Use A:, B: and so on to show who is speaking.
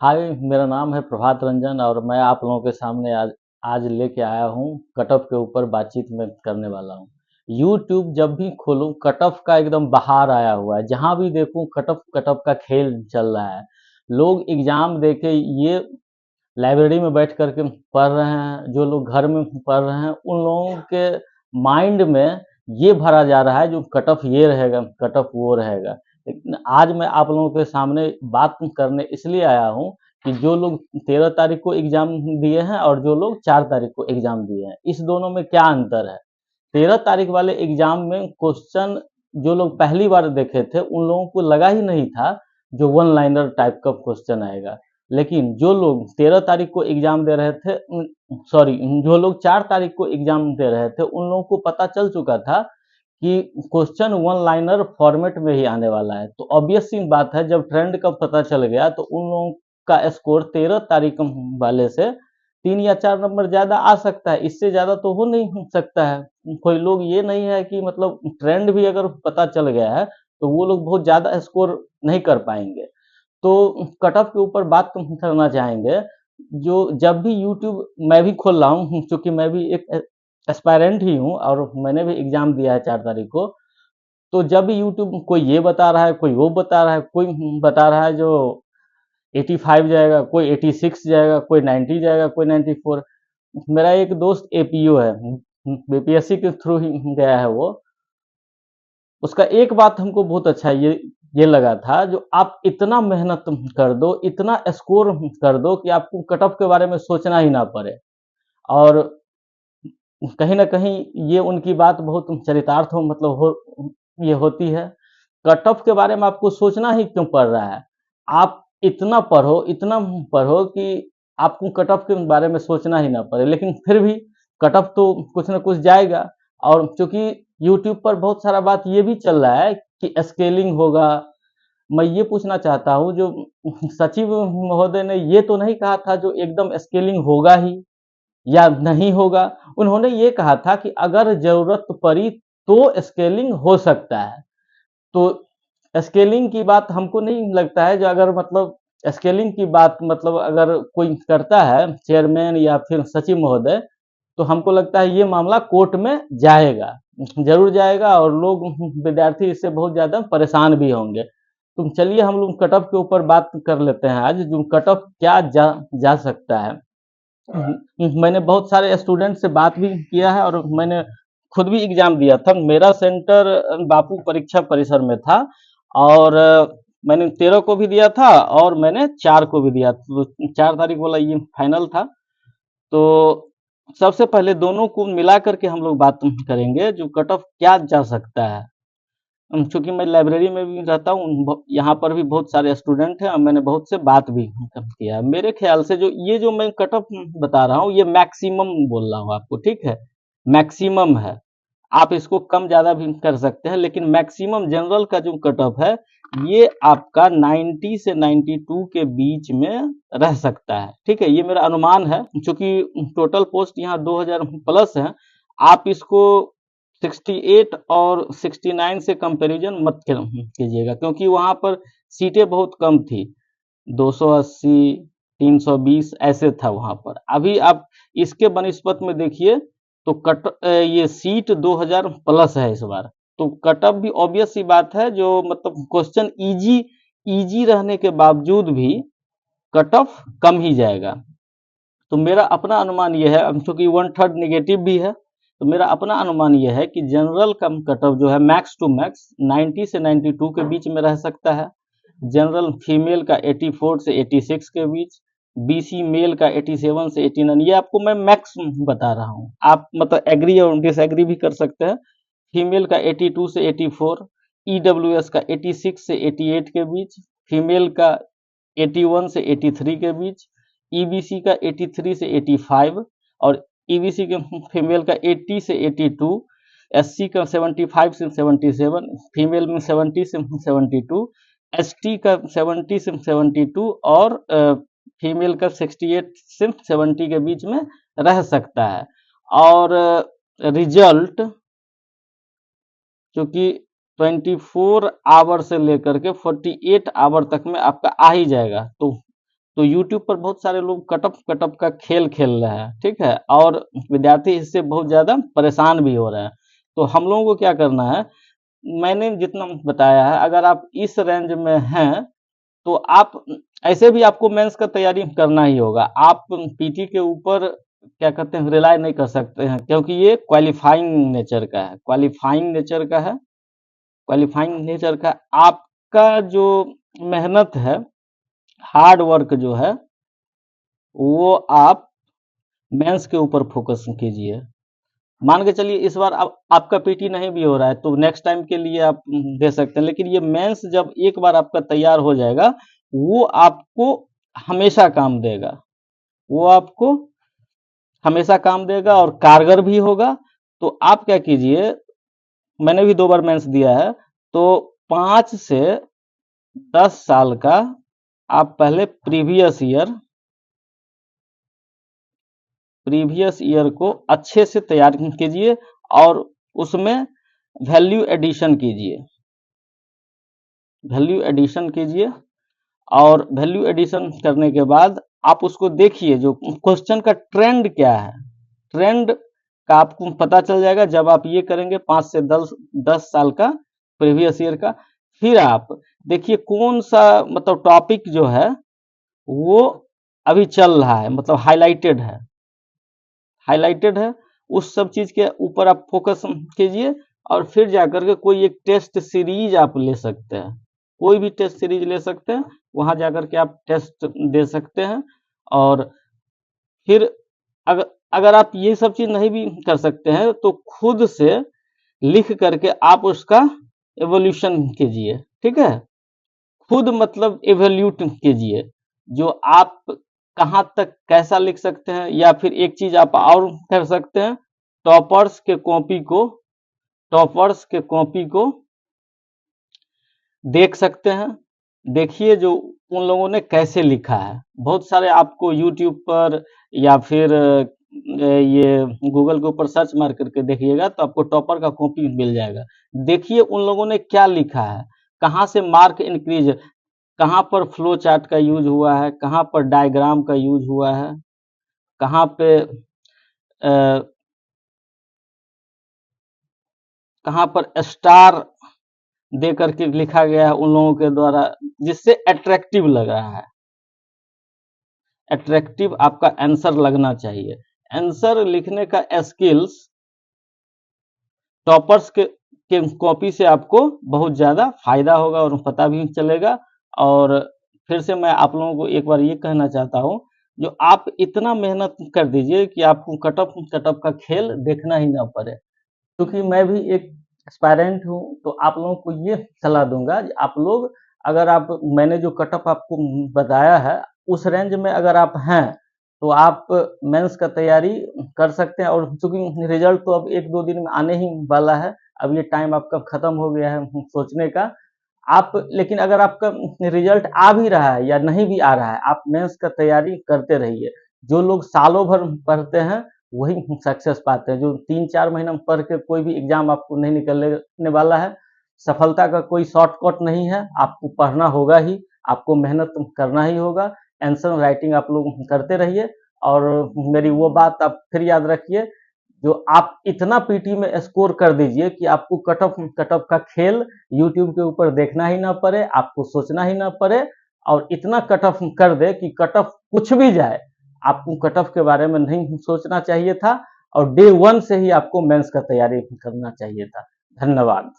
A: हाय, मेरा नाम है प्रभात रंजन और मैं आप लोगों के सामने आज आज लेके आया हूँ। कट ऑफ के ऊपर बातचीत में करने वाला हूँ। यूट्यूब जब भी खोलूँ कट ऑफ का एकदम बहार आया हुआ है। जहाँ भी देखूँ कट ऑफ का खेल चल रहा है। लोग एग्जाम देके ये लाइब्रेरी में बैठ कर के पढ़ रहे हैं, जो लोग घर में पढ़ रहे हैं उन लोगों के माइंड में ये भरा जा रहा है जो कट ऑफ ये रहेगा, कट ऑफ वो रहेगा। लेकिन आज मैं आप लोगों के सामने बात करने इसलिए आया हूँ कि जो लोग 13 तारीख को एग्जाम दिए हैं और जो लोग 4 तारीख को एग्जाम दिए हैं, इस दोनों में क्या अंतर है। 13 तारीख वाले एग्जाम में क्वेश्चन जो लोग पहली बार देखे थे उन लोगों को लगा ही नहीं था जो वन लाइनर टाइप का क्वेश्चन आएगा। लेकिन जो लोग 13 तारीख को एग्जाम दे रहे थे, सॉरी, जो लोग 4 तारीख को एग्जाम दे रहे थे उन लोगों को पता चल चुका था कि क्वेश्चन वन लाइनर फॉर्मेट में ही आने वाला है। तो ऑब्वियस सी बात है, जब ट्रेंड का पता चल गया तो उन लोगों का स्कोर 13 तारीख वाले से 3 या 4 नंबर ज्यादा आ सकता है। इससे ज्यादा तो हो नहीं सकता है। कोई लोग ये नहीं है कि मतलब ट्रेंड भी अगर पता चल गया है तो वो लोग बहुत ज्यादा स्कोर नहीं कर पाएंगे। तो कट ऑफ के ऊपर बात करना चाहेंगे। जो जब भी यूट्यूब मैं भी खोल रहा हूँ, क्योंकि मैं भी एक एस्पायरेंट ही हूँ और मैंने भी एग्जाम दिया है 4 तारीख को। तो जब भी यूट्यूब कोई ये बता रहा है, कोई वो बता रहा है, कोई बता रहा है जो 85 जाएगा, कोई 86 जाएगा, कोई 90 जाएगा, कोई 94। मेरा एक दोस्त एपीओ है, बीपीएससी के थ्रू ही गया है वो। उसका एक बात हमको बहुत अच्छा ये लगा था, जो आप इतना मेहनत कर दो, इतना स्कोर कर दो कि आपको कट ऑफ के बारे में सोचना ही ना पड़े। और कहीं ना कहीं ये उनकी बात बहुत चरितार्थ हो, मतलब ये होती है। कट ऑफ के बारे में आपको सोचना ही क्यों पड़ रहा है। आप इतना पढ़ो कि आपको कट ऑफ के बारे में सोचना ही ना पड़े। लेकिन फिर भी कट ऑफ तो कुछ ना कुछ जाएगा। और चूंकि यूट्यूब पर बहुत सारा बात ये भी चल रहा है कि स्केलिंग होगा। मैं ये पूछना चाहता हूँ, जो सचिव महोदय ने ये तो नहीं कहा था जो एकदम स्केलिंग होगा ही या नहीं होगा। उन्होंने ये कहा था कि अगर जरूरत पड़ी तो स्केलिंग हो सकता है। तो स्केलिंग की बात हमको नहीं लगता है, जो अगर मतलब स्केलिंग की बात मतलब अगर कोई करता है चेयरमैन या फिर सचिव महोदय, तो हमको लगता है ये मामला कोर्ट में जाएगा, जरूर जाएगा। और लोग, विद्यार्थी इससे बहुत ज्यादा परेशान भी होंगे। तो चलिए हम लोग कट ऑफ के ऊपर बात कर लेते हैं आज, जो कट ऑफ क्या जा सकता है। मैंने बहुत सारे स्टूडेंट से बात भी किया है और मैंने खुद भी एग्जाम दिया था। मेरा सेंटर बापू परीक्षा परिसर में था। और मैंने 13 को भी दिया था और मैंने 4 को भी दिया। तो 4 तारीख वाला ये फाइनल था। तो सबसे पहले दोनों को मिला करके हम लोग बात करेंगे, जो कट ऑफ क्या जा सकता है। चूंकि मैं लाइब्रेरी में भी रहता हूँ, यहाँ पर भी बहुत सारे स्टूडेंट हैं और मैंने बहुत से बात भी किया है। मेरे ख्याल से जो ये जो मैं कट ऑफ बता रहा हूँ, ये मैक्सिमम बोल रहा हूँ आपको, ठीक है। मैक्सिमम है। आप इसको कम ज्यादा भी कर सकते हैं, लेकिन मैक्सिमम जनरल का जो कट ऑफ है ये आपका 90 से 92 के बीच में रह सकता है, ठीक है। ये मेरा अनुमान है, क्योंकि टोटल पोस्ट यहाँ 2000 प्लस है। आप इसको 68 और 69 से कंपैरिजन मत कीजिएगा, क्योंकि वहां पर सीटें बहुत कम थी। 280, 320 ऐसे था वहां पर। अभी आप इसके बनिस्पत में देखिए तो ये सीट 2000 प्लस है इस बार। तो कट ऑफ भी ऑब्वियस सी बात है, जो मतलब क्वेश्चन इजी इजी रहने के बावजूद भी कट ऑफ कम ही जाएगा। तो मेरा अपना अनुमान यह है, अब चूंकि 1/3 नेगेटिव भी है, तो मेरा अपना अनुमान यह है कि जनरल का कट ऑफ जो है मैक्स टू मैक्स 90 से 92 के बीच में रह सकता है। जनरल फीमेल का 84 से 86 के बीच, बीसी मेल का 87 से 89। ये आपको मैं मैक्स बता रहा हूँ, आप मतलब एग्री और डिसएग्री भी कर सकते हैं। फीमेल का 82 से 84, ईडब्ल्यूएस का 86 से 88 के बीच, फीमेल का 81 से 83 के बीच, ईबीसी का 83 से 85, और ईबीसी के फीमेल का 80 से 82, एससी का 75 से 77, फीमेल में 70 से 72, एसटी का 70 से 72, और फीमेल का 68 से 70 के बीच में रह सकता है। और रिजल्ट क्योंकि 24 आवर से लेकर के 48 आवर तक में आपका आ ही जाएगा। तो तो यूट्यूब पर बहुत सारे लोग कटअप कटअप का खेल खेल रहे हैं, ठीक है, और विद्यार्थी इससे बहुत ज़्यादा परेशान भी हो रहे हैं। तो हम लोगों को क्या करना है, मैंने जितना बताया है, अगर आप इस रेंज में हैं तो आप ऐसे भी आपको मेंस का तैयारी करना ही होगा। आप पीटी के ऊपर क्या कहते हैं रिलाय नहीं कर सकते हैं, क्योंकि ये क्वालिफाइंग नेचर का है, क्वालिफाइंग नेचर का है, क्वालिफाइंग नेचर का। आपका जो मेहनत है, हार्ड वर्क जो है, वो आप मेंस के ऊपर फोकस कीजिए। मान के चलिए इस बार आपका पीटी नहीं भी हो रहा है तो नेक्स्ट टाइम के लिए आप दे सकते हैं, लेकिन ये मेंस जब एक बार आपका तैयार हो जाएगा, वो आपको हमेशा काम देगा, वो आपको हमेशा काम देगा और कारगर भी होगा। तो आप क्या कीजिए, मैंने भी 2 बार मेंस दिया है, तो 5 से 10 साल का आप पहले प्रीवियस ईयर को अच्छे से तैयार कीजिए और उसमें वैल्यू एडिशन कीजिए, वैल्यू एडिशन कीजिए। और वैल्यू एडिशन करने के बाद आप उसको देखिए जो क्वेश्चन का ट्रेंड क्या है, ट्रेंड का आपको पता चल जाएगा जब आप ये करेंगे 5 से 10 साल का प्रीवियस ईयर का। फिर आप देखिए कौन सा मतलब टॉपिक जो है वो अभी चल रहा है, मतलब हाईलाइटेड है, उस सब चीज के ऊपर आप फोकस कीजिए। और फिर जाकर के कोई एक टेस्ट सीरीज आप ले सकते हैं, कोई भी टेस्ट सीरीज ले सकते हैं, वहां जाकर के आप टेस्ट दे सकते हैं। और फिर अगर अगर आप ये सब चीज नहीं भी कर सकते हैं तो खुद से लिख करके आप उसका एवोल्यूशन कीजिए, ठीक है, खुद मतलब एवोल्यूट कीजिए, जो आप कहाँ तक कैसा लिख सकते हैं। या फिर एक चीज आप और कर सकते हैं, टॉपर्स के कॉपी को टॉपर्स के कॉपी को देख सकते हैं, देखिए जो उन लोगों ने कैसे लिखा है। बहुत सारे आपको यूट्यूब पर या फिर ये गूगल के ऊपर सर्च मार करके देखिएगा तो आपको टॉपर का कॉपी मिल जाएगा। देखिए उन लोगों ने क्या लिखा है, कहाँ से मार्क इंक्रीज, कहाँ पर फ्लो चार्ट का यूज हुआ है, कहाँ पर डायग्राम का यूज हुआ है, कहाँ पे कहाँ पर स्टार दे करके लिखा गया है उन लोगों के द्वारा, जिससे अट्रैक्टिव लग रहा है। अट्रैक्टिव आपका आंसर लगना चाहिए। आंसर लिखने का स्किल्स टॉपर्स के कॉपी से आपको बहुत ज़्यादा फायदा होगा और पता भी चलेगा। और फिर से मैं आप लोगों को एक बार ये कहना चाहता हूँ, जो आप इतना मेहनत कर दीजिए कि आपको कटअप का खेल देखना ही ना पड़े। क्योंकि मैं भी एक एस्पायरेंट हूँ, तो आप लोगों को ये सलाह दूंगा, आप लोग अगर आप मैंने जो कटअप आपको बताया है उस रेंज में अगर आप हैं तो आप मेंस का तैयारी कर सकते हैं। और चूंकि रिजल्ट तो अब 1-2 दिन में आने ही वाला है, अब ये टाइम आपका खत्म हो गया है सोचने का। आप लेकिन अगर आपका रिजल्ट आ भी रहा है या नहीं भी आ रहा है, आप मेंस का तैयारी करते रहिए। जो लोग सालों भर पढ़ते हैं वही सक्सेस पाते हैं। जो 3-4 महीना में पढ़ के कोई भी एग्जाम आपको नहीं निकलने वाला है। सफलता का कोई शॉर्टकट नहीं है, आपको पढ़ना होगा ही, आपको मेहनत करना ही होगा। आंसर राइटिंग आप लोग करते रहिए। और मेरी वो बात आप फिर याद रखिए, जो आप इतना पीटी में स्कोर कर दीजिए कि आपको कटअप का खेल यूट्यूब के ऊपर देखना ही ना पड़े, आपको सोचना ही ना पड़े। और इतना कटअप कर दे कि कटअप कुछ भी जाए, आपको कटअप के बारे में नहीं सोचना चाहिए था और डे 1 से ही आपको मेंस का तैयारी करना चाहिए था। धन्यवाद।